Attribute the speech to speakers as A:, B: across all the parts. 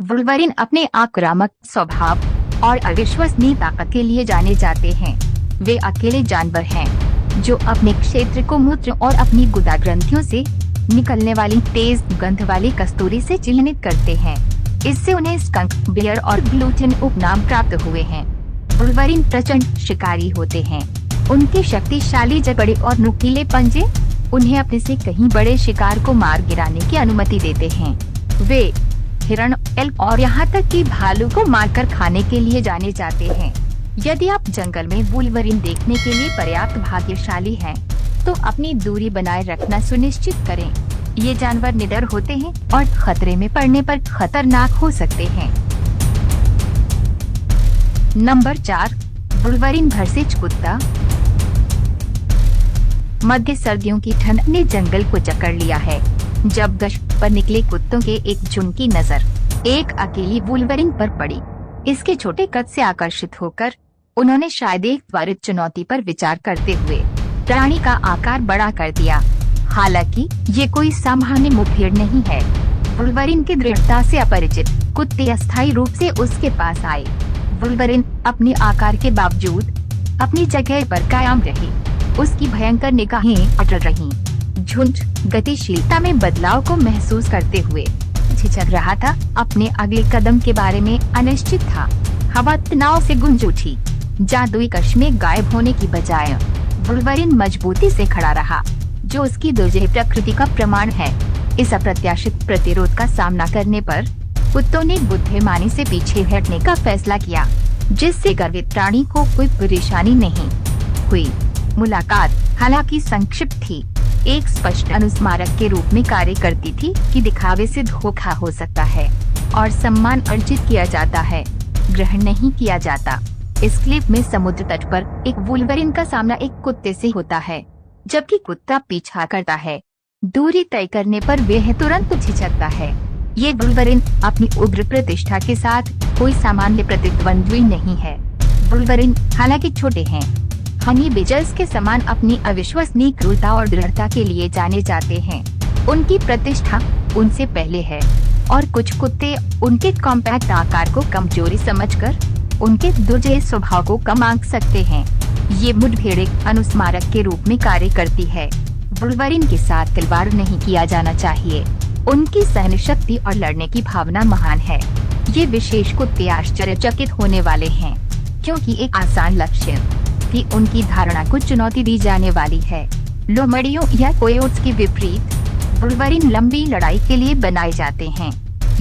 A: Wolverine अपने आक्रामक स्वभाव और अविश्वसनीय ताकत के लिए जाने जाते हैं। वे अकेले जानवर हैं जो अपने क्षेत्र को मूत्र और अपनी गुदा ग्रंथियों से निकलने वाली तेज गंध वाली कस्तूरी से चिन्हित करते हैं। इससे उन्हें स्कंक, बियर और ग्लूटेन उपनाम प्राप्त हुए हैं। वुल्वरिन प्रचंड शिकारी होते हैं। उनके शक्तिशाली जबड़े और नुकीले पंजे उन्हें अपने से कहीं बड़े शिकार को मार गिराने की अनुमति देते हैं। वे हिरण, एल्क और यहाँ तक कि भालू को मारकर खाने के लिए जाने जाते हैं। यदि आप जंगल में वुल्वरिन देखने के लिए पर्याप्त भाग्यशाली हैं, तो अपनी दूरी बनाए रखना सुनिश्चित करें। ये जानवर निडर होते हैं और खतरे में पड़ने पर खतरनाक हो सकते हैं। नंबर 4, वुल्वरिन भरसिच कुत्ता। मध्य सर्दियों की ठंड ने जंगल को जकड़ लिया है, जब गश्त पर निकले कुत्तों के एक झुंड की नजर एक अकेली वुल्वरिन पर पड़ी। इसके छोटे कद से आकर्षित होकर उन्होंने शायद एक त्वरित चुनौती पर विचार करते हुए प्राणी का आकार बड़ा कर दिया। हालांकि ये कोई सामान्य मुठभेड़ नहीं है। वुल्वरिन की दृढ़ता से अपरिचित कुत्ते अस्थायी रूप से उसके पास आए। वुल्वरिन अपने आकार के बावजूद अपनी जगह पर कायम रही। उसकी भयंकर निगाहें अटल रहीं। झुंड गतिशीलता में बदलाव को महसूस करते हुए झिझक रहा था, अपने अगले कदम के बारे में अनिश्चित था। हवा तनाव से गूंज उठी। जादुई कश में गायब होने की बजाय वुल्वरिन मजबूती से खड़ा रहा, जो उसकी दुर्जय प्रकृति का प्रमाण है। इस अप्रत्याशित प्रतिरोध का सामना करने पर कुत्तों ने बुद्धिमानी से पीछे हटने का फैसला किया, जिससे गर्वित प्राणी को कोई परेशानी नहीं हुई। मुलाकात हालांकि संक्षिप्त थी, एक स्पष्ट अनुस्मारक के रूप में कार्य करती थी कि दिखावे से धोखा हो सकता है और सम्मान अर्जित किया जाता है, ग्रहण नहीं किया जाता। इस क्लिप में समुद्र तट पर एक वुल्वरिन का सामना एक कुत्ते से होता है, जबकि कुत्ता पीछा करता है। दूरी तय करने पर वह तुरंत झिझकता है। ये वुल्वरिन अपनी उग्र प्रतिष्ठा के साथ कोई सामान्य प्रतिद्वंद्वी नहीं है। वुल्वरिन हालांकि छोटे हैं, हनी बेजर्स के समान अपनी अविश्वसनीय क्रूरता और दृढ़ता के लिए जाने जाते हैं। उनकी प्रतिष्ठा उनसे पहले है और कुछ कुत्ते उनके कॉम्पैक्ट आकार को कमजोरी समझकर उनके दुर्जय स्वभाव को कम आंक सकते हैं। ये मुठभेड़ एक अनुस्मारक के रूप में कार्य करती है। वुल्वरिन के साथ खिलवाड़ नहीं किया जाना चाहिए। उनकी सहन शक्ति और लड़ने की भावना महान है। ये विशेष कुत्ते आश्चर्यचकित होने वाले हैं, क्योंकि एक आसान लक्ष्य की उनकी धारणा को चुनौती दी जाने वाली है। लोमड़ियों या कोयोट्स के विपरीत वुल्वरिन लंबी लड़ाई के लिए बनाए जाते हैं।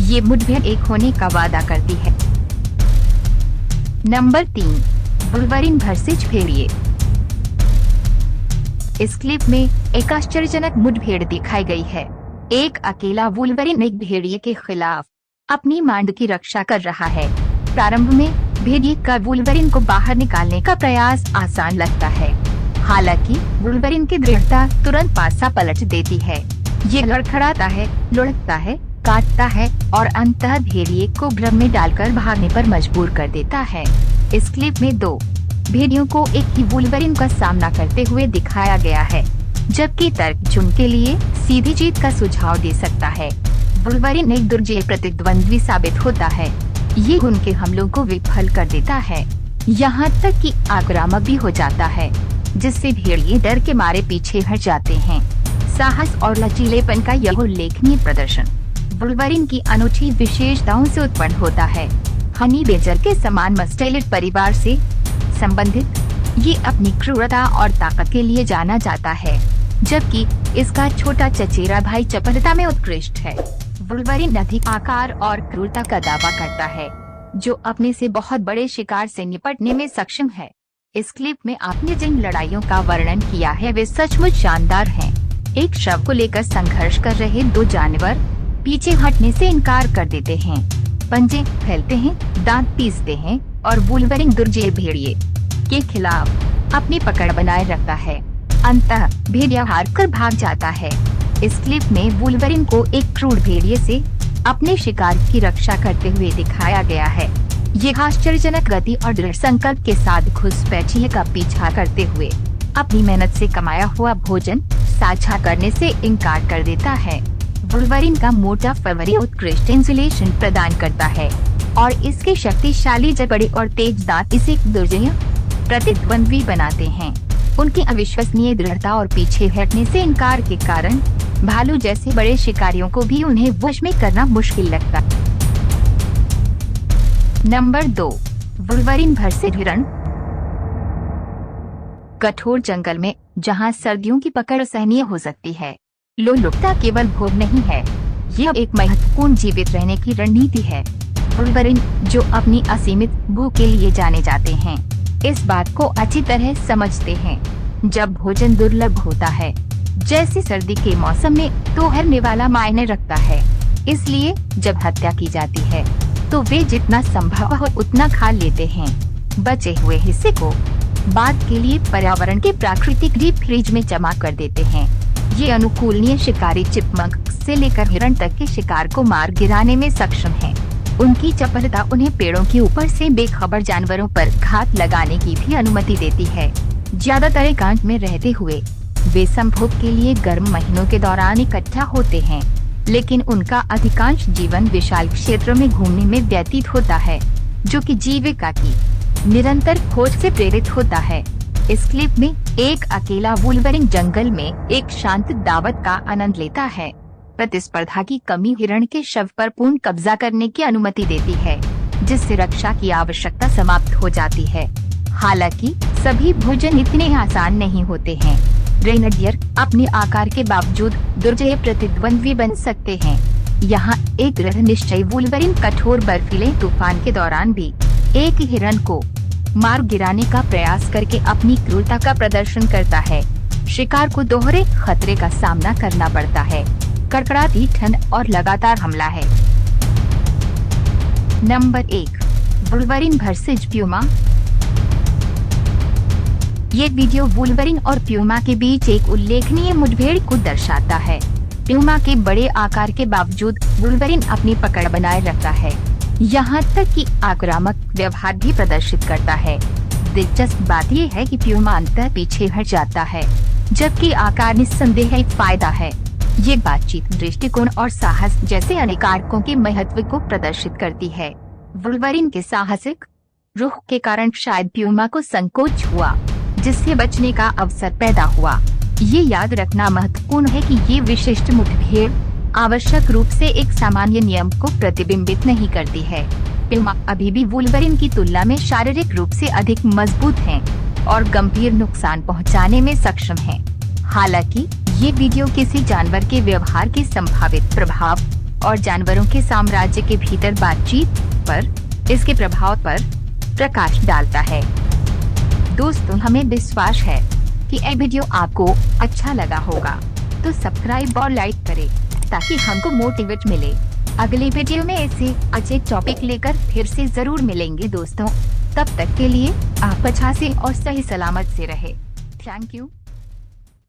A: ये मुठभेड़ एक होने का वादा करती है। नंबर 3, वुल्वरिन भरसिच भेड़िए। इस क्लिप में एक आश्चर्यजनक मुठभेड़ दिखाई गई है। एक अकेला वुल्वरिन एक भेड़िए के खिलाफ अपनी मांड की रक्षा कर रहा है। प्रारंभ में भेड़िए का वुल्वरिन को बाहर निकालने का प्रयास आसान लगता है, हालांकि वुल्वरिन की दृढ़ता तुरंत पासा पलट देती है। ये लड़खड़ाता है, लुढ़कता है, काटता है और अंततः भेड़िए को भ्रम में डालकर भागने पर मजबूर कर देता है। इस क्लिप में 2 भेड़ियों को एक ही वुल्वरिन का सामना करते हुए दिखाया गया है, जबकि तर्क झुंड के लिए सीधी जीत का सुझाव दे सकता है। वुल्वरिन एक दुर्जय प्रतिद्वंद्वी साबित होता है। ये उनके हमलों को विफल कर देता है, यहाँ तक कि आक्रामक भी हो जाता है, जिससे भेड़िए डर के मारे पीछे हट जाते हैं। साहस और लचीलेपन का यह उल्लेखनीय प्रदर्शन वुल्वरिन की अनूठी विशेषताओं से उत्पन्न होता है। हनी बेजर के समान मस्टेलिड परिवार से संबंधित ये अपनी क्रूरता और ताकत के लिए जाना जाता है, जबकि इसका छोटा चचेरा भाई चपलता में उत्कृष्ट है। वुल्वरिन अधिक आकार और क्रूरता का दावा करता है, जो अपने से बहुत बड़े शिकार से निपटने में सक्षम है। इस क्लिप में आपने जिन लड़ाइयों का वर्णन किया है वे सचमुच शानदार हैं। एक शव को लेकर संघर्ष कर रहे 2 जानवर पीछे हटने से इनकार कर देते हैं, पंजे फैलते हैं, दांत पीसते हैं और वुल्वरिन दुर्जय भेड़िए के खिलाफ अपनी पकड़ बनाए रखता है। अंततः भेड़िया हार कर भाग जाता है। इस क्लिप में वुल्वरिन को एक क्रूर भेड़िए से अपने शिकार की रक्षा करते हुए दिखाया गया है। ये आश्चर्यजनक गति और दृढ़ संकल्प के साथ घुसपैठिए का पीछा करते हुए अपनी मेहनत से कमाया हुआ भोजन साझा करने से इनकार कर देता है। वुल्वरिन का मोटा फर उत्कृष्ट इंसुलेशन प्रदान करता है और इसके शक्तिशाली जबड़े और तेज दांत इसे दुर्जय प्रतिद्वंद्वी बनाते हैं। उनकी अविश्वसनीय दृढ़ता और पीछे हटने से इनकार के कारण भालू जैसे बड़े शिकारियों को भी उन्हें वश में करना मुश्किल लगता। नंबर 2, वुल्वरिन भरसिल हिरण। कठोर जंगल में जहां सर्दियों की पकड़ असहनीय हो सकती है, लोलुपता केवल भोग नहीं है, यह एक महत्वपूर्ण जीवित रहने की रणनीति है। वुल्वरिन, जो अपनी असीमित भूख के लिए जाने जाते हैं, इस बात को अच्छी तरह समझते हैं। जब भोजन दुर्लभ होता है, जैसे सर्दी के मौसम में, तो हरने वाला मायने रखता है। इसलिए जब हत्या की जाती है तो वे जितना संभव हो उतना खा लेते हैं। बचे हुए हिस्से को बाद के लिए पर्यावरण के प्राकृतिक डीप फ्रीज में जमा कर देते हैं। ये अनुकूलनीय शिकारी चिपमंक से लेकर हिरण तक के शिकार को मार गिराने में सक्षम है। उनकी चपलता उन्हें पेड़ों के ऊपर से बेखबर जानवरों पर घात लगाने की भी अनुमति देती है। ज्यादातर एकांत में रहते हुए वे संभोग के लिए गर्म महीनों के दौरान इकट्ठा होते हैं, लेकिन उनका अधिकांश जीवन विशाल क्षेत्र में घूमने में व्यतीत होता है, जो कि जीविका की निरंतर खोज से प्रेरित होता है। इस क्लिप में एक अकेला वुल्वरिन जंगल में एक शांत दावत का आनंद लेता है। प्रतिस्पर्धा की कमी हिरण के शव पर पूर्ण कब्जा करने की अनुमति देती है, जिससे रक्षा की आवश्यकता समाप्त हो जाती है। हालांकि सभी भोजन इतने आसान नहीं होते हैं। रेनडियर अपने आकार के बावजूद दुर्जय प्रतिद्वंद्वी बन सकते हैं। यहाँ एक दृढ़ निश्चयी वुल्वरिन कठोर बर्फीले तूफान के दौरान भी एक हिरण को मार गिराने का प्रयास करके अपनी क्रूरता का प्रदर्शन करता है। शिकार को दोहरे खतरे का सामना करना पड़ता है, कड़कड़ाती ठंड और लगातार हमला है। Number 1, Wolverine versus Puma. ये वीडियो वुल्वरिन और प्यूमा के बीच एक उल्लेखनीय मुठभेड़ को दर्शाता है। प्यूमा के बड़े आकार के बावजूद वुल्वरिन अपनी पकड़ बनाए रखता है, यहाँ तक कि आक्रामक व्यवहार भी प्रदर्शित करता है। दिलचस्प बात यह है कि प्यूमा अंततः पीछे हट जाता है, जबकि आकार निस्संदेह एक फायदा है। ये बातचीत, दृष्टिकोण और साहस जैसे अनेक कारकों के महत्व को प्रदर्शित करती है। वुल्वरिन के साहसिक रुख के कारण शायद प्यूमा को संकोच हुआ, जिससे बचने का अवसर पैदा हुआ। ये याद रखना महत्वपूर्ण है कि ये विशिष्ट मुठभेड़ आवश्यक रूप से एक सामान्य नियम को प्रतिबिंबित नहीं करती है। प्यूमा अभी भी वुल्वरिन की तुलना में शारीरिक रूप से अधिक मजबूत हैं और गंभीर नुकसान पहुंचाने में सक्षम हैं। हालांकि ये वीडियो किसी जानवर के व्यवहार के संभावित प्रभाव और जानवरों के साम्राज्य के भीतर बातचीत पर इसके प्रभाव पर प्रकाश डालता है। दोस्तों, हमें विश्वास है कि यह वीडियो आपको अच्छा लगा होगा, तो सब्सक्राइब और लाइक करें ताकि हमको मोटिवेट मिले। अगले वीडियो में ऐसे अच्छे टॉपिक लेकर फिर से जरूर मिलेंगे दोस्तों। तब तक के लिए आप अच्छा से और सही सलामत से रहे। Thank you.